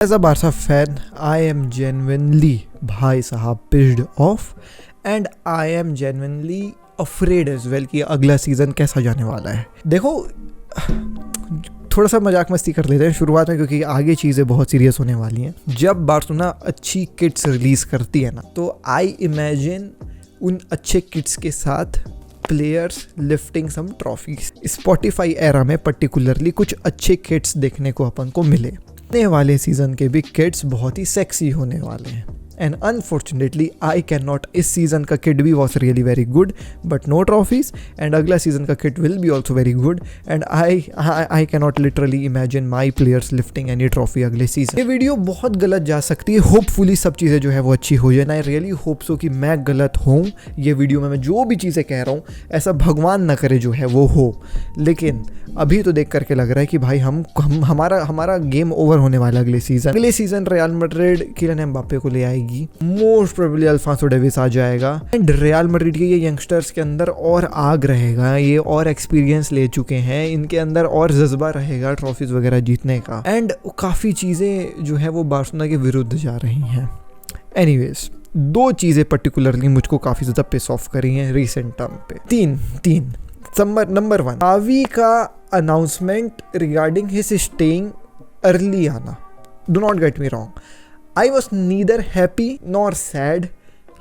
As a Barca fan, I am genuinely भाई साहब pissed off and I am genuinely afraid as well कि अगला season कैसा जाने वाला है। देखो थोड़ा सा मजाक मस्ती कर लेते हैं शुरुआत में क्योंकि आगे चीज़ें बहुत सीरियस होने वाली हैं। जब बार्सिलोना अच्छी किट्स रिलीज़ करती है ना तो आई इमेजिन उन अच्छे किट्स के साथ प्लेयर्स लिफ्टिंग सम ट्रॉफीज। स्पॉटिफाई एरा में पर्टिकुलरली कुछ अच्छे किट्स देखने को अपन को मिले। आने वाले सीज़न के भी किट्स बहुत ही सेक्सी होने वाले हैं and unfortunately I can not. इस सीज़न का किट भी was really very good but no trophies and अगला सीज़न का kit will be also very good and I can not literally imagine my players lifting any trophy अगले season. ये video बहुत गलत जा सकती है, होपफुली सब चीज़ें जो है वो अच्छी हो जाए। आई रियली होप सो कि मैं गलत हूँ ये वीडियो में मैं जो भी चीज़ें कह रहा हूँ ऐसा भगवान न करे जो है वो हो। लेकिन अभी तो देख करके लग रहा है कि भाई हमारा गेम ओवर होने वाला अगले season Real Madrid Kylian Mbappe को ले आएगी। मोस्ट प्रोबेबली अल्फांसो डेविस आ जाएगा एंड रियल मैड्रिड के ये यंगस्टर्स के अंदर और आग रहेगा, ये और एक्सपीरियंस ले चुके हैं, इनके अंदर और जज्बा रहेगा ट्रॉफीज वगैरह जीतने का एंड काफ़ी चीज़ें जो है वो बार्सिलोना के विरुद्ध जा रही हैं। एनीवेज दो चीज़ें पर्टिकुलरली मुझको काफ़ी ज़्यादा पिस ऑफ करी हैं रिसेंट टर्म पे। तीन नंबर 1 छावी का announcement regarding his staying early आना। Do not get me wrong, I was neither happy nor sad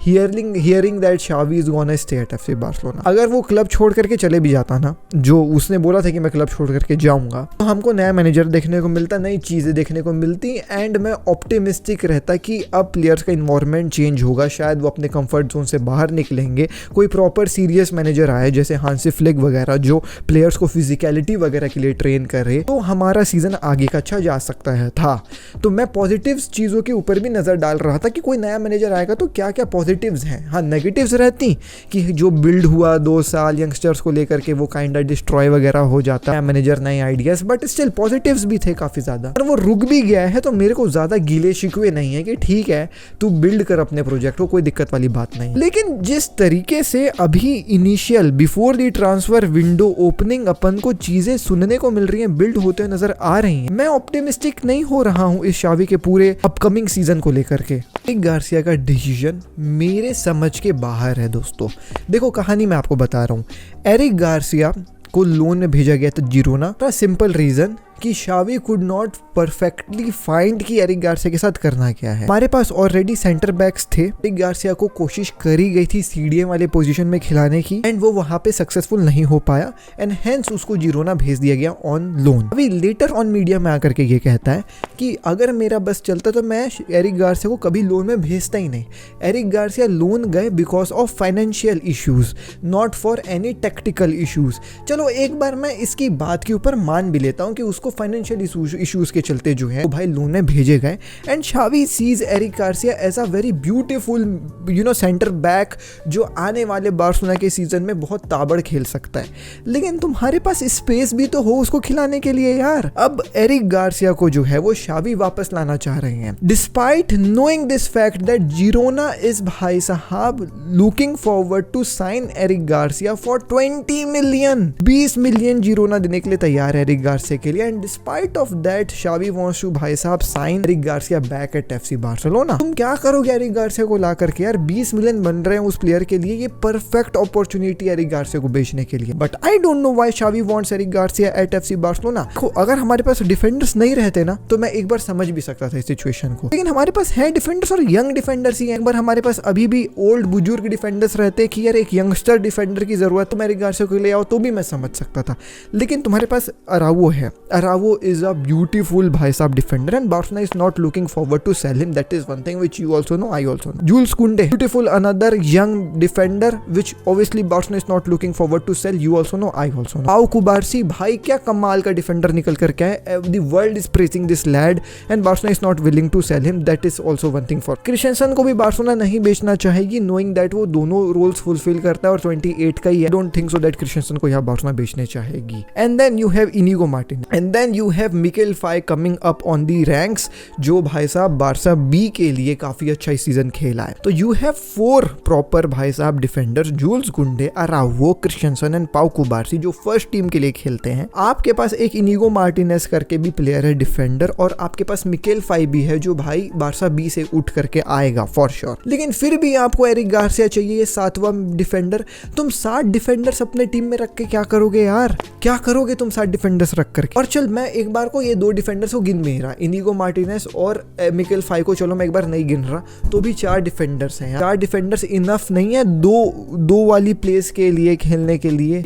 hearing that Xavi is gonna stay at FC Barcelona। अगर वो क्लब छोड़ करके चले भी जाता ना, जो उसने बोला था कि मैं क्लब छोड़ करके जाऊंगा, तो हमको नया मैनेजर देखने को मिलता, नई चीज़ें देखने को मिलती एंड मैं ऑप्टिमिस्टिक रहता कि अब प्लेयर्स का इन्वायरमेंट चेंज होगा, शायद वो अपने कंफर्ट जोन से बाहर निकलेंगे, कोई प्रॉपर सीरियस मैनेजर आए जैसे हांसी फ्लिक वगैरह जो प्लेयर्स को फिजिकलिटी वगैरह के लिए ट्रेन करे, तो हमारा सीज़न आगे का अच्छा जा सकता है था। तो मैं पॉजिटिव चीज़ों के ऊपर भी नज़र डाल रहा था कि कोई नया मैनेजर आएगा तो क्या क्या पॉजिटिव्स हैं। हाँ, नेगेटिव्स रहती कि जो बिल्ड हुआ 2 साल यंगस्टर्स को लेकर के वो काइंड ऑफ डिस्ट्रॉय वगैरह हो जाता है, मैनेजर नए आइडियाज, बट स्टिल पॉजिटिव्स भी थे काफ़ी ज़्यादा। और वो रुक भी गया है तो मेरे को ज़्यादा गीले शिकवे नहीं है कि ठीक है तू बिल्ड कर अपने प्रोजेक्ट को, कोई दिक्कत वाली बात नहीं। लेकिन जिस तरीके से अभी initial before the transfer window opening अपन को चीज़ें सुनने को मिल रही हैं, बिल्ड होते हुए नजर आ रही हैं, मैं ऑप्टिमिस्टिक नहीं हो रहा हूँ इस शावी के पूरे अपकमिंग सीजन को लेकर के। एरिक गार्सिया का डिसीजन मेरे समझ के बाहर है दोस्तों। देखो कहानी मैं आपको बता रहा हूँ। एरिक गार्सिया को लोन में भेजा गया था जिरोना का सिंपल रीजन कि शावी कुड नॉट परफेक्टली फाइंड कि एरिक गार्सिया के साथ करना क्या है। हमारे पास ऑलरेडी सेंटर बैक्स थे, एरिक गार्सिया को कोशिश करी गई थी सीडीएम वाले पोजीशन में खिलाने की एंड वो वहां पे सक्सेसफुल नहीं हो पाया एंड हेंस उसको जिरोना भेज दिया गया ऑन लोन। अभी लेटर ऑन मीडिया में आकर के ये कहता है कि अगर मेरा बस चलता तो मैं एरिक गार्सिया को कभी लोन में भेजता ही नहीं। एरिक गार्सिया लोन गए because of financial issues, not for any tactical issues. चलो एक बार मैं इसकी बात के ऊपर मान भी लेता हूँ कि उसको फाइनेंशियल इश्यूज के चलते जो है वो भाई लोन में भेजे गए and Xavi sees Eric Garcia as a very beautiful centre back जो आने वाले बार्सिलोना के सीजन में बहुत ताबड़ खेल सकता है। लेकिन तुम्हारे पास स्पेस भी तो हो उसको खिलाने के लिए यार। अब एरिक गार्सिया को जो है वो शावी वापस लाना चाह रहे हैं despite knowing this fact that Girona is भाई साहब looking forward to sign Eric Garcia for 20 million 20 million Girona देने के लिए तैयार है एरिक गार्सिया के लिए and despite of that Xavi wants to भाई साहब sign Eric Garcia back at FC Barcelona. तुम क्या करोगे एरिक गार्सिया को ला करके यार? 20 मिलियन बन रहे हैं उस प्लेयर के लिए, ये परफेक्ट अपॉर्चुनिटी एरिक गार्सिया को बेचने के लिए। But I don't know why Xavi wants Eric Garcia at FC Barcelona. अगर हमारे पास डिफेंडर्स नहीं रहते ना तो मैं एक बार समझ भी सकता था इस सिचुएशन को, लेकिन हमारे पास है डिफेंडर्स और यंग डिफेंडर्स ही हैं। एक बार हमारे पास अभी भी ओल्ड बुजुर्ग डिफेंडर्स रहते कि यार एक यंगस्टर डिफेंडर की जरूरत, तुम एरिक गार्सिया को ले आओ तो भी मैं समझ सकता था। लेकिन तुम्हारे पास अरावो है, अरावो is a beautiful भाई साहब defender and Barcelona is not looking forward to sell him. That is one thing which you also know, I also know. Jules Koundé, beautiful, another young defender which obviously Barcelona is not looking forward to sell. You also know, I also know. Pau Cubarsí भाई क्या कमाल का defender निकल करके है। The world is praising this lad and Barcelona is not willing to sell him. That is also one thing for Christensen को भी Barcelona नहीं बेचना चाहेगी knowing that वो दोनों roles fulfill करता है और 28 का ही है। Don't think so that Christensen को यहाँ Barcelona बेचने चाहेगी। And then you have Inigo Martinez and then you have Mikel Faye coming up on the ranks, जो भाई साहब बारसा बी के लिए काफी अच्छा इस सीजन खेला है। तो यू हैव 4 प्रॉपर भाई साहब डिफेंडर्स, जूल्स कुंडे, अरावो, क्रिश्चियनसन एंड पाउ कुबार्सी, जो फर्स्ट टीम के लिए खेलते हैं। आपके पास एक इनिगो मार्टिनेज करके भी प्लेयर है डिफेंडर, और आपके पास मिकेल फाई भी है जो भाई बारसा बी से उठ करके आएगा फॉर श्योर। लेकिन फिर भी आपको एरिक गार्सिया चाहिए, ये 7वां डिफेंडर। तुम 7 डिफेंडर्स अपने टीम में रख के क्या करोगे यार, क्या करोगे तुम 7 डिफेंडर्स रख करके। और चल मैं एक बार को ये 2 डिफेंडर्स को गिन नहीं रहा, इनिगो मार्टिनेज और मिकेल फाई को चलो मैं एक बार नहीं गिन रहा, तो भी 4 डिफेंडर्स हैं। 4 डिफेंडर्स इनफ नहीं है दो वाली प्लेस के लिए खेलने के लिए।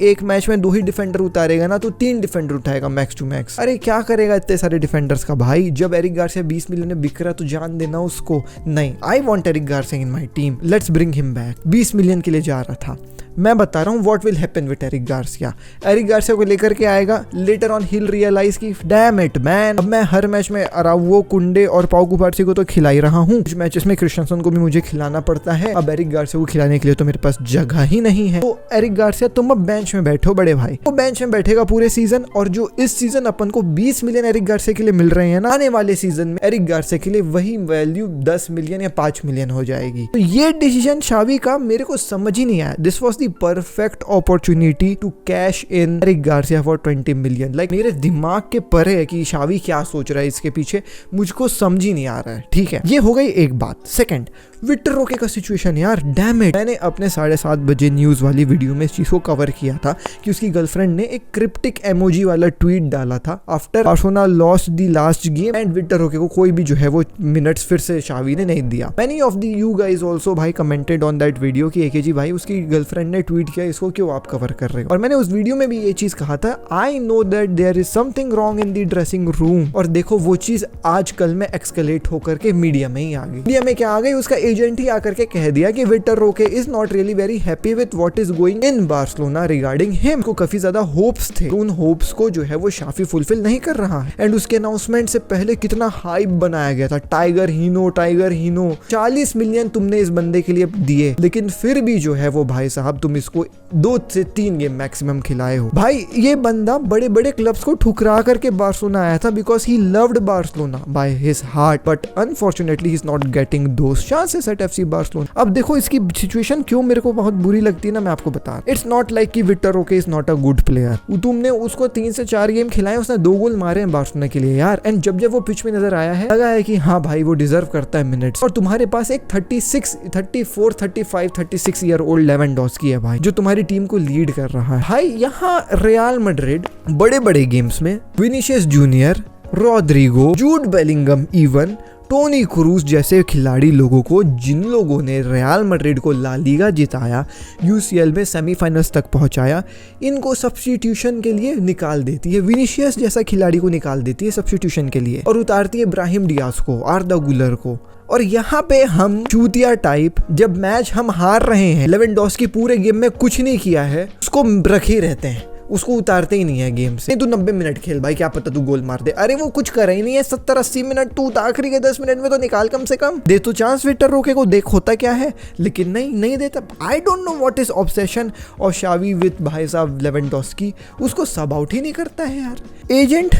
एक मैच में 2 ही डिफेंडर उतारेगा ना, तो 3 डिफेंडर उठाएगा मैक्स टू मैक्स। अरे क्या करेगा इतने सारे डिफेंडर्स का भाई। जब एरिक गार्सिया 20 मिलियन में बिक रहा तो जान देना उसको। नहीं, I want Eric Garcia in my team, let's bring him back. 20 million के लिए जा रहा था। मैं बता रहा हूँ what will happen with Eric Garcia. Eric Garcia को लेकर के आएगा, लेटर ऑन हिल रियलाइज की डैम इट मैन, अब मैं हर मैच में अरावो, कुंडे और पाउ कुबार्सी को तो खिला ही रहा हूँ, कुछ मैचेस में क्रिश्चियनसन को भी मुझे खिलाना पड़ता है, अब एरिक गार्सिया को खिलाने के लिए तो मेरे पास जगह ही नहीं है। तो एरिक गार्सिया तुम अब बेंच में बैठो बड़े भाई। वो बेंच में बैठेगा पूरे सीजन, और जो इस सीजन अपन को 20 मिलियन एरिक गार्सिया के लिए मिल रहे हैं ना, आने वाले सीजन में एरिक गार्सिया के लिए वही वैल्यू 10 मिलियन या 5 मिलियन हो जाएगी। तो ये डिसीजन शावी का मेरे को समझ ही नहीं आया। This was the perfect opportunity to cash in Eric Garcia for 20 million। Like मेरे दिमाग के परे है कि शावी क्या सोच रहा है इसके पीछे, मुझको समझ ही नहीं आ रहा है। ठीक है, ये हो गई एक बात। सेकंड, विक्टर रोके का सिचुएशन यार, डैम इट। मैंने अपने 7:30 बजे न्यूज वाली वीडियो में इस चीज को कवर किया था कि उसकी गर्लफ्रेंड ने एक क्रिप्टिक इमोजी वाला ट्वीट डाला था after Barcelona lost the last game and Victor Roque को कोई भी जो है वो मिनट्स फिर से शावी ने नहीं दिया। Many of the you guys also भाई कमेंटेड ऑन दैट वीडियो कि एकेजी भाई उसकी गर्लफ्रेंड ने ट्वीट किया, इसको क्यों आप कवर कर रहे हो। और मैंने उस वीडियो में भी ये चीज कहा था, I know that there is something wrong in the dressing room. और देखो वो चीज आजकल में एक्सकलेट होकर के मीडिया में ही आ गई। मीडिया में क्या आ गई, उसका एजेंट ही आकर के कह दिया कि विक्टर रोके is not really very happy with what is going in Barcelona regarding him. को काफी ज्यादा होप्स थे, तो उन होप्स को जो है वो शाफी फुलफिल नहीं कर रहा है। एंड उसके अनाउंसमेंट से पहले कितना हाइप बनाया गया था, टाइगर हीनो 40 मिलियन तुमने इस बंदे के लिए दिए, लेकिन फिर भी जो है वो भाई साहब तुम इसको 2 से 3 गेम मैक्सिमम खिलाए हो। भाई ये बंदा बड़े बड़े क्लब्स को ठुकरा करके बार्सिलोना आया था because he loved Barcelona by his heart, but unfortunately he is not getting those chances at FC Barcelona. अब देखो इसकी सिचुएशन क्यों मेरे को बहुत बुरी लगती है ना, मैं आपको बता रहा हूं। इट्स नॉट लाइक कि विक्टर रोके is not a good player. तुमने उसको 3 से 4 गेम खिलाए, उसने 2 गोल मारे हैं बार्सिलोना के लिए यार। एंड जब वो पिच में नजर आया है, लगा है कि हाँ भाई वो डिजर्व करता है मिनट्स। और तुम्हारे पास एक 36 ईयर ओल्ड लेवेंडोस्की है भाई, जो तुम्हारी टीम को लीड कर रहा है। भाई यहाँ रियल मैड्रिड बड़े बड़े गेम्स में Vinicius Junior, Rodrygo, Jude Bellingham, even Toni Kroos जैसे खिलाड़ी लोगों को, जिन लोगों ने रियल मैड्रिड को ला लीगा जिताया, यूसीएल में सेमीफाइनल्स तक पहुंचाया, इनको सब्स्टिट्यूशन के लिए निकाल देती है। विनीशियस जैसा खिलाड़ी को निकाल देती है सब्स्टिट्यूशन के लिए और उतारती है ब्राहिम डियाज को, आर्दा गुलर को। और यहाँ पे हम चूतिया टाइप, जब मैच हम हार रहे हैं, लेवेंडोस्की पूरे गेम में कुछ नहीं किया है, उसको रखे रहते हैं, उसको उतारते ही नहीं है गेम से। नहीं, तू 90 मिनट खेल भाई, क्या पता तू गोल मार दे। अरे वो कुछ कर ही नहीं है 70-80 मिनट, तू आखिरी के 10 मिनट में तो निकाल कम से कम, दे तो चांस विक्टर रोके को, देख होता क्या है। लेकिन नहीं देता। आई don't know what is obsession और शावी विद भाई साहब लेवेंडोस्की, उसको सब आउट ही नहीं करता है यार। एजेंट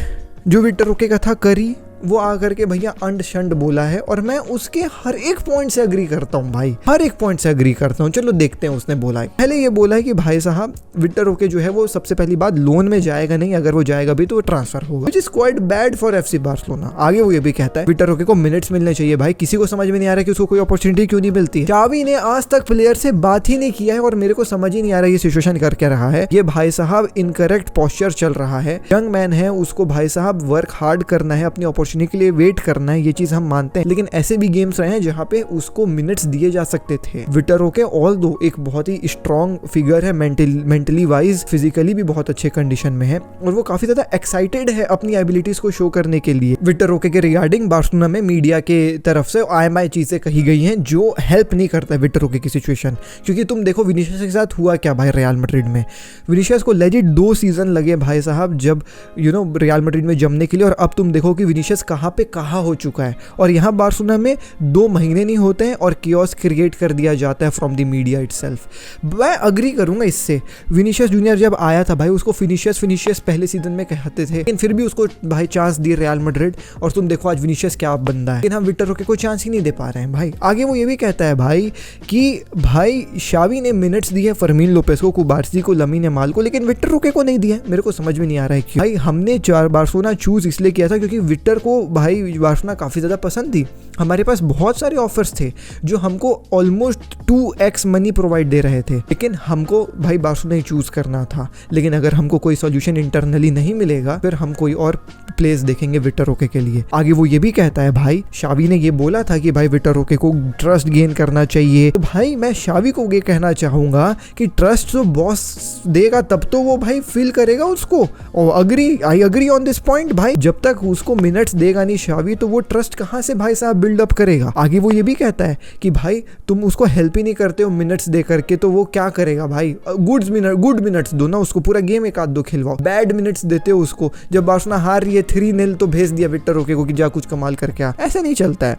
जो विक्टर रोके का था करी, वो आकर के भैया अंड शंड बोला है, और मैं उसके हर एक पॉइंट से अग्री करता हूँ भाई, हर एक पॉइंट से अग्री करता हूँ। चलो देखते हैं उसने बोला है। पहले ये बोला है कि भाई साहब विक्टर रोके जो है वो सबसे पहली बात लोन में जाएगा नहीं, अगर वो जाएगा भी तो वो ट्रांसफर होगा, which is quite bad for FC Barcelona. आगे वो ये भी कहता है विक्टर रोके को मिनट्स मिलने चाहिए। भाई किसी को समझ में नहीं आ रहा कि उसको कोई अपॉर्चुनिटी क्यों नहीं मिलती। शावी ने आज तक प्लेयर से बात ही नहीं किया है, और मेरे को समझ ही नहीं आ रहा ये सिचुएशन कर क्या रहा है। ये भाई साहब इनकरेक्ट पोस्चर चल रहा है। यंग मैन है, उसको भाई साहब वर्क हार्ड करना है, अपनी अपॉर्चुनिटी के लिए वेट करना है, ये चीज हम मानते हैं। लेकिन ऐसे भी गेम्स रहे हैं जहां पे उसको मिनट्स दिए जा सकते थे। विक्टर रोके ऑल्दो एक बहुत ही स्ट्रॉन्ग फिगर है, मेंटली वाइज, फिजिकली भी बहुत अच्छे कंडीशन में है, और वो काफी ज्यादा एक्साइटेड है अपनी एबिलिटीज को शो करने के लिए। विक्टर रोके के रिगार्डिंग बार्सिलोना में मीडिया के तरफ से IMI चीजें कही गई हैं जो हेल्प नहीं करता है विक्टर रोके की सिचुएशन। क्योंकि तुम देखो विनीशियस के साथ हुआ क्या भाई रियल मैड्रिड में। विनीशियस को लेजिट 2 सीजन लगे भाई साहब जब रियल मैड्रिड में जमने के लिए, और अब तुम देखो कि विनीशियस विनिशियस कहाँ पे कहाँ हो चुका है, और यहाँ बार्सिलोना में 2 महीने नहीं होते हैं और कियोस क्रिएट कर दिया जाता है फ्रॉम द मीडिया इटसेल्फ। मैं अग्री करूंगा इससे। विनिशियस जूनियर जब आया था भाई, उसको फिनिशियस पहले सीजन में कहते थे, लेकिन फिर भी उसको भाई चांस दिए रियल मैड्रिड, और तुम देखो आज विनिशियस क्या बंदा है। लेकिन हम विक्टर रोके को चांस ही नहीं दे पा रहे हैं भाई। आगे वो ये भी कहता है भाई कि भाई शावी ने मिनट्स दिए फर्मीन लोपेस को, कुबार्सी को, लमीन यमाल को, लेकिन विक्टर रोके को नहीं दिया। मेरे को समझ में नहीं आ रहा है क्यों। भाई हमने बार्सिलोना चूज इसलिए किया था क्योंकि विक्टर को भाई बार्सिलोना काफी ज्यादा पसंद थी। हमारे पास बहुत सारे ऑफर्स थे जो हमको ऑलमोस्ट 2x मनी प्रोवाइड दे रहे थे, लेकिन हमको भाई बार्सिलोना ही चूज करना था। लेकिन अगर हमको कोई सॉल्यूशन इंटरनली नहीं मिलेगा फिर हम कोई और प्लेस देखेंगे विक्टर रोके के लिए। आगे वो ये भी कहता है भाई शावी ने ये बोला था कि भाई विक्टर रोके को ट्रस्ट गेन करना चाहिए। तो भाई मैं शावी को ये कहना चाहूंगा कि ट्रस्ट तो बॉस देगा तब तो वो भाई फील करेगा उसको। और I agree on this point भाई, जब तक उसको मिनट्स देगा नहीं शावी तो वो ट्रस्ट कहाँ से भाई साहब बिल्डअप करेगा। आगे वो ये भी कहता है कि भाई तुम उसको हेल्प ही नहीं करते हो मिनट्स दे करके, तो वो क्या करेगा भाई। गुड मिनट्स दो ना उसको, पूरा गेम 1-2 खिलवाओ। बैड मिनट्स देते हो उसको, जब बार्सिलोना हार रही है 3-0 तो भेज दिया विक्टर रोके को कि जा कुछ कमाल करके आ। ऐसा नहीं चलता है।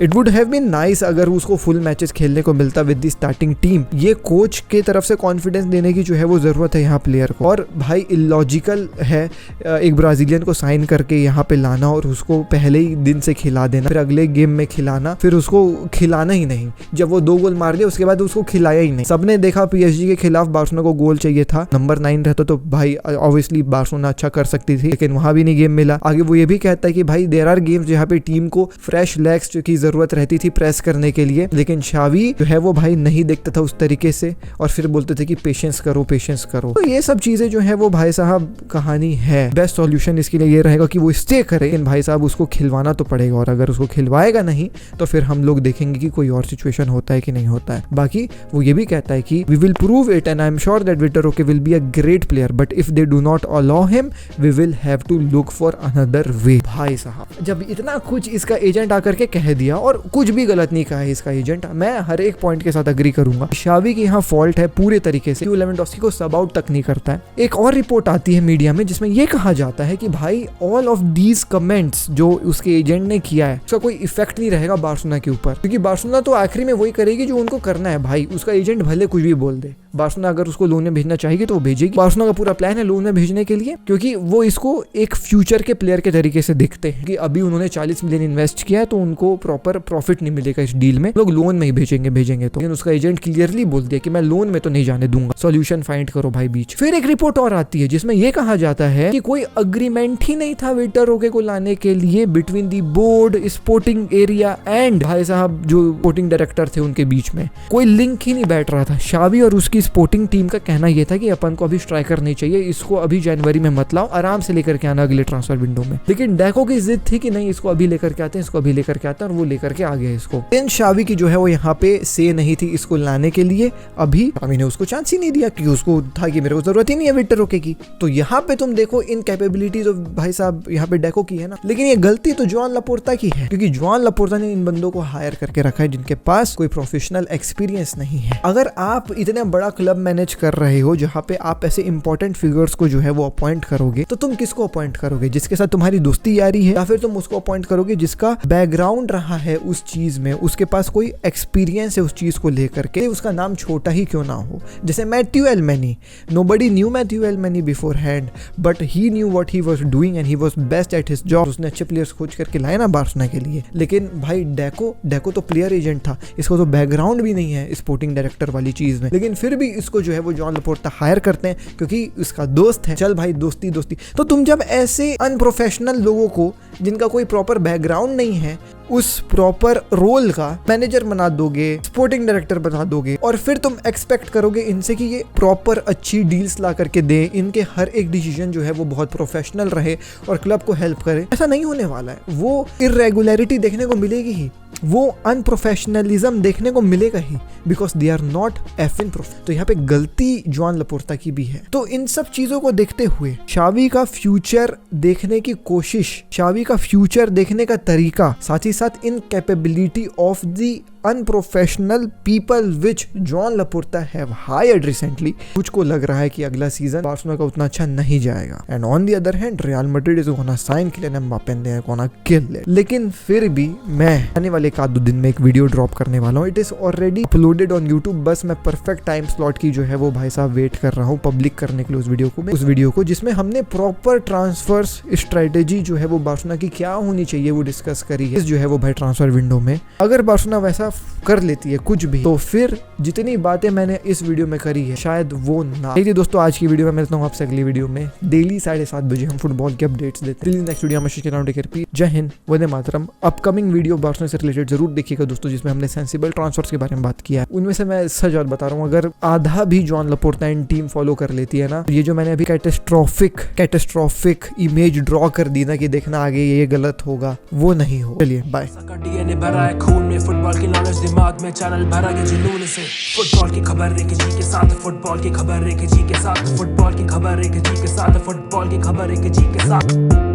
It would have been nice अगर उसको फुल मैचेस खेलने को मिलता विद द स्टार्टिंग टीम। ये कोच के तरफ से कॉन्फिडेंस देने की जो है वो जरूरत है यहाँ प्लेयर को। और भाई इलॉजिकल है एक ब्राजीलियन को साइन करके यहाँ पे लाना और उसको पहले ही दिन से खिला देना, फिर अगले गेम में खिलाना, फिर उसको खिलाना ही नहीं। जब वो 2 गोल मार दिया उसके बाद उसको खिलाया ही नहीं। सबने देखा PSG के खिलाफ बार्सिलोना को गोल चाहिए था, नंबर 9 रहता तो भाई ऑब्वियसली बार्सिलोना अच्छा कर सकती थी, लेकिन वहां भी नहीं गेम मिला। आगे वो ये भी कहता है कि भाई देयर आर गेम्स जहाँ पे टीम को फ्रेश लेग्स की जरूरत रहती थी प्रेस करने के लिए, लेकिन शावी जो है वो भाई नहीं देखता था उस तरीके से और फिर बोलते थे कि पेशेंस करो। तो ये सब चीजें जो है वो भाई साहब कहानी है। बेस्ट सॉल्यूशन इसके लिए ये रहेगा कि वो स्टे करे, लेकिन भाई साहब उसको खिलवाना तो पड़ेगा, और अगर उसको खिलवाएगा नहीं तो फिर हम लोग देखेंगे कि कोई और सिचुएशन होता है कि नहीं होता है। बाकी वो ये भी कहता है कि we will prove it and I am sure that Victor Roque will be a great player, but if they do not allow him we will have to look for another way. भाई साहब जब इतना कुछ इसका agent आकर के कह दिया, और कुछ भी गलत नहीं कहा है इसका एजेंट, मैं हर एक पॉइंट के साथ अग्री करूंगा। शावी की यहाँ फॉल्ट है पूरे तरीके से, लेवेंडोस्की को सब आउट तक नहीं करता है। एक और रिपोर्ट आती है मीडिया में जिसमें यह कहा जाता है कि भाई ऑल ऑफ दीज कमेंट्स जो उसके एजेंट ने किया है उसका कोई इफेक्ट नहीं रहेगा बार्सिलोना के ऊपर, क्योंकि बार्सिलोना तो आखिरी में वही करेगी जो उनको करना है। भाई उसका एजेंट भले कुछ भी बोल दे, बार्सिलोना अगर उसको लोन में भेजना चाहिए तो वो भेजेगी। बार्सिलोना का पूरा प्लान है लोन में भेजने के लिए, क्योंकि वो इसको एक फ्यूचर के प्लेयर के तरीके से देखते हैं कि अभी उन्होंने 40 मिलियन इन्वेस्ट किया है तो उनको प्रॉपर प्रॉफिट नहीं मिलेगा इस डील में, लोग लोन में ही भेजेंगे तो। लेकिन उसका एजेंट क्लियरली बोल दिया कि मैं लोन में तो नहीं जाने दूंगा, सॉल्यूशन फाइंड करो भाई बीच। फिर एक रिपोर्ट और आती है जिसमें यह कहा जाता है कि कोई अग्रीमेंट ही नहीं था विक्टर रोके को लाने के लिए between the board, sporting area and भाई साहब जो स्पोर्टिंग डायरेक्टर थे उनके बीच में कोई लिंक ही नहीं बैठ रहा था। शावी और उसकी स्पोर्टिंग टीम का कहना यह था कि अपन को अभी स्ट्राइकर नहीं चाहिए, इसको अभी जनवरी में मत लाओ, आराम से लेकर के आना अगले ट्रांसफर विंडो में। लेकिन डेको की जिद थी कि नहीं इसको अभी लेकर के आते हैं, इसको अभी लेकर के आते हैं, और वो लेकर के आ गया इसको। इन शावी की जो है वो यहाँ पे से नहीं थी इसको लाने के लिए, अभी शावी ने उसको चांस ही नहीं दिया क्योंकि उसको था कि मेरे को जरूरत ही नहीं है विक्टर रोके की। तो यहाँ पे तुम देखो इन कैपेबिलिटीज ऑफ भाई साहब यहाँ पे डेको की है ना, लेकिन ये गलती तो जोआन लापोर्ता की है, क्योंकि जोआन लापोर्ता ने इन बंदों को हायर करके रखा है जिनके पास कोई प्रोफेशनल एक्सपीरियंस नहीं है। अगर आप इतने बड़ा क्लब मैनेज कर रहे हो जहाँ पे आप ऐसे इंपॉर्टेंट फिगर्स को जो है वो अपॉइंट करोगे, तो तुम किसको अपॉइंट करोगे? जिसके साथ तुम्हारी दोस्ती यारी है, या फिर तुम उसको अपॉइंट करोगे जिसका बैकग्राउंड रहा है उस चीज में, उसके पास कोई एक्सपीरियंस है उस चीज को लेकर के, उसका नाम छोटा ही क्यों ना हो। जैसे Matthew Alemany, nobody knew Matthew Alemany beforehand, but he knew what he was doing and he was best at his job. उसने अच्छे प्लेयर्स खोज करके लाए ना बार्सिलोना के लिए। लेकिन भाई डेको तो प्लेयर एजेंट था, इसको तो बैकग्राउंड भी नहीं है स्पोर्टिंग डायरेक्टर वाली चीज में, लेकिन फिर भी इसको जो है वो जोआन लापोर्ता हायर करते हैं क्योंकि उसका दोस्त है। चल भाई दोस्ती। तो तुम जब ऐसे अनप्रोफेशनल लोगों को जिनका कोई प्रॉपर बैकग्राउंड नहीं है उस प्रॉपर रोल का मैनेजर बना दोगे, स्पोर्टिंग डायरेक्टर बना दोगे, और फिर तुम एक्सपेक्ट करोगे इनसे कि ये प्रॉपर अच्छी डील्स ला करके दे, इनके हर एक डिसीजन जो है वो बहुत प्रोफेशनल रहे और क्लब को हेल्प करे, ऐसा नहीं होने वाला है। वो इरेगुलरिटी देखने को मिलेगी ही, वो अनप्रोफेशनलिज्म देखने को मिलेगा ही, because they are not effing prof. तो यहाँ पे गलती जोआन लापोर्ता की भी है। तो इन सब चीजों को देखते हुए शावी का फ्यूचर देखने की कोशिश, शावी का फ्यूचर देखने का तरीका, साथ ही साथ incapability of the unprofessional people which Joan Laporta have hired recently, मुझको लग रहा है कि अगला सीजन बार्सिलोना का उतना अच्छा नहीं जाएगा। And on the other hand Real Madrid is gonna sign Kylian Mbappe and they are gonna kill it. लेकिन फिर भी मैं आने वाले एक आध दो दिन में एक वीडियो ड्रॉप करने वाला हूँ। It is already uploaded on YouTube, बस मैं परफेक्ट टाइम स्लॉट की जो है वो भाई साहब वेट कर रहा हूँ पब्लिक करने के लिए उस वीडियो को जिसमें हमने प्रॉपर ट्रांसफर्स स्ट्रेटेजी जो है वो बार्सिलोना की क्या होनी चाहिए वो डिस्कस करी है जो है वो भाई ट्रांसफर विंडो में। अगर बार्सिलोना वैसा कर लेती है कुछ भी तो फिर जितनी बातें मैंने इस वीडियो में करी है शायद वो ना। देखिए दोस्तों, आज की वीडियो में मिलता हूँ आपसे अगली वीडियो में। डेली 7:30 बजे हम फुटबॉल के अपडेट्स देते हैं। नेक्स्ट वीडियो में जय Hind, Vande Mataram. Upcoming video Barcelona से रिलेटेड जरूर देखिएगा दोस्तों, जिसमें हमने सेंसिबल ट्रांसफर्स के बारे में बात किया है। उनमें से मैं सच बात बता रहा हूँ, अगर आधा भी जॉन लपोर्टा एंड टीम फॉलो कर लेती है ना, ये जो मैंने अभी कैटेस्ट्रॉफिक इमेज ड्रॉ कर दी ना कि देखना आगे ये गलत होगा, वो नहीं हो। चलिए बाय। भरा है खून में फुटबॉल की नॉलेज दिमाग में, चैनल भरा के जुनून से। फुटबॉल की खबर एक जी के साथ, फुटबॉल की खबर एक जी के साथ, फुटबॉल की खबर एक जी के साथ, फुटबॉल की खबर एक जी के साथ।